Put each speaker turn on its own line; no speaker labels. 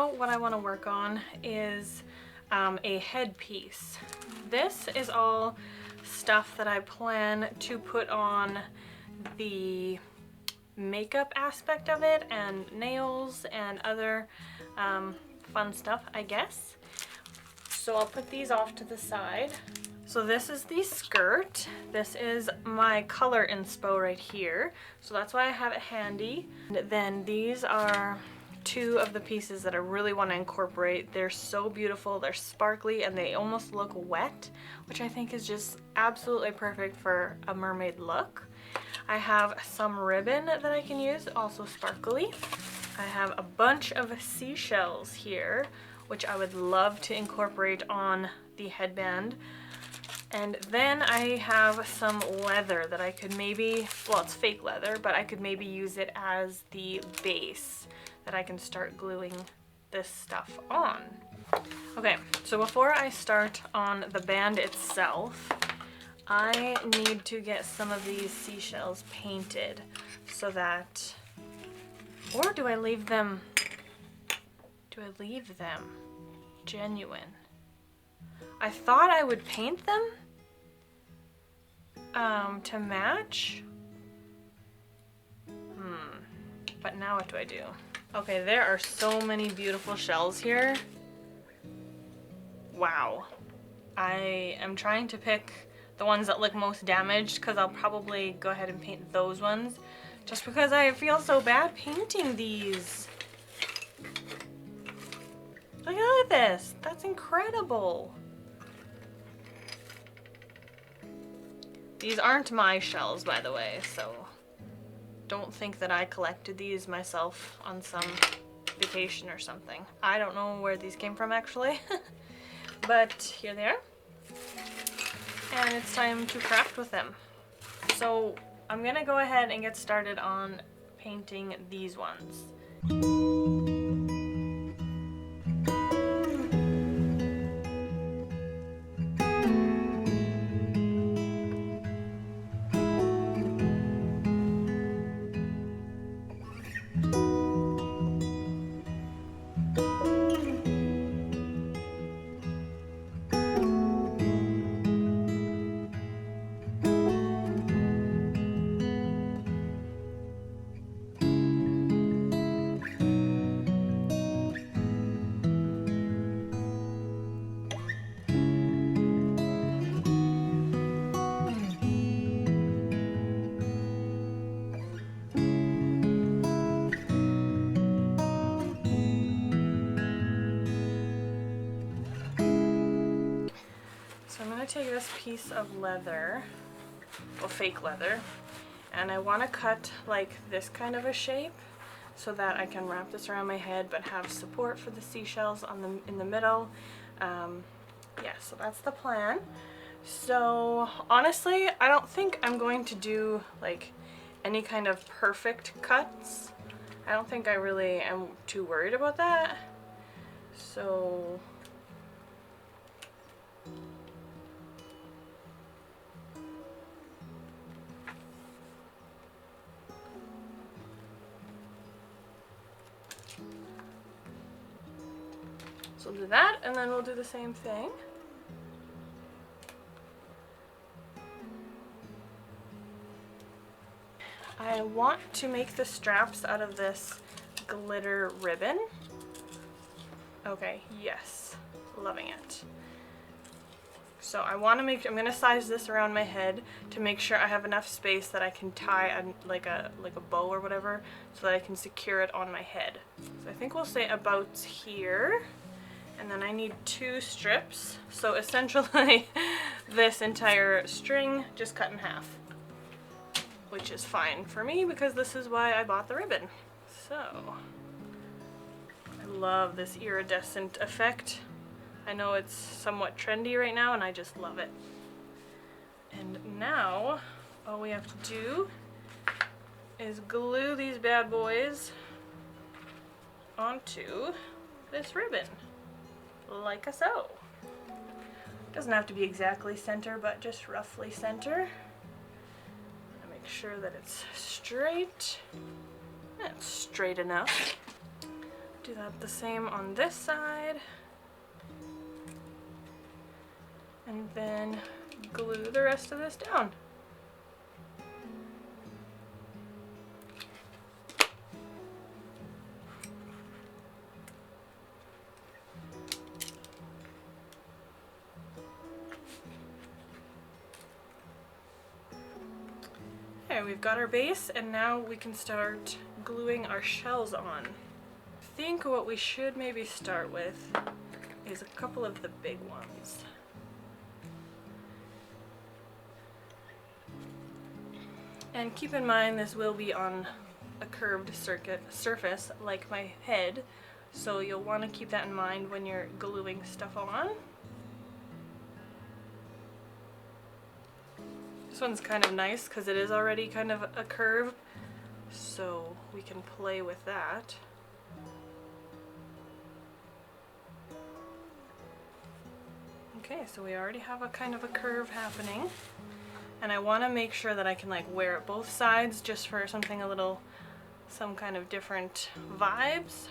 now what I want to work on is a headpiece. This is all stuff that I plan to put on the makeup aspect of it and nails and other fun stuff, I guess. So I'll put these off to the side. So this is the skirt. This is my color inspo right here. So that's why I have it handy. And then these are two of the pieces that I really want to incorporate. They're so beautiful, they're sparkly, and they almost look wet, which I think is just absolutely perfect for a mermaid look. I have some ribbon that I can use, also sparkly. I have a bunch of seashells here, which I would love to incorporate on the headband. And then I have some leather that I could maybe, well, it's fake leather, but I could maybe use it as the base that I can start gluing this stuff on. Okay, so before I start on the band itself, I need to get some of these seashells painted so that, or do I leave them genuine? I thought I would paint them to match. But now what do I do? Okay, there are so many beautiful shells here. Wow. I am trying to pick the ones that look most damaged because I'll probably go ahead and paint those ones just because I feel so bad painting these. Look at this. That's incredible. These aren't my shells, by the way, so don't think that I collected these myself on some vacation or something. I don't know where these came from actually, but here they are. And it's time to craft with them. So I'm gonna go ahead and get started on painting these ones. So I'm going to take this piece of leather, well, fake leather, and I want to cut like this kind of a shape so that I can wrap this around my head but have support for the seashells on in the middle. Yeah, so that's the plan. So honestly, I don't think I'm going to do like any kind of perfect cuts. I don't think I really am too worried about that. So we'll do that, and then we'll do the same thing. I want to make the straps out of this glitter ribbon. Okay, yes, loving it. So I want to make, I'm going to size this around my head to make sure I have enough space that I can tie like a bow or whatever so that I can secure it on my head. So I think we'll say about here. And then I need 2 strips, so essentially this entire string just cut in half, which is fine for me because this is why I bought the ribbon. So I love this iridescent effect. I know it's somewhat trendy right now and I just love it. And now all we have to do is glue these bad boys onto this ribbon. Like so. Doesn't have to be exactly center, but just roughly center. And make sure that it's straight. That's straight enough. Do that the same on this side. And then glue the rest of this down. Okay, we've got our base, and now we can start gluing our shells on. I think what we should maybe start with is a couple of the big ones. And keep in mind this will be on a curved surface like my head, so you'll want to keep that in mind when you're gluing stuff on. This one's kind of nice because it is already kind of a curve, so we can play with that. Okay, so we already have a kind of a curve happening, and I want to make sure that I can like wear it both sides just for something a little, some kind of different vibes.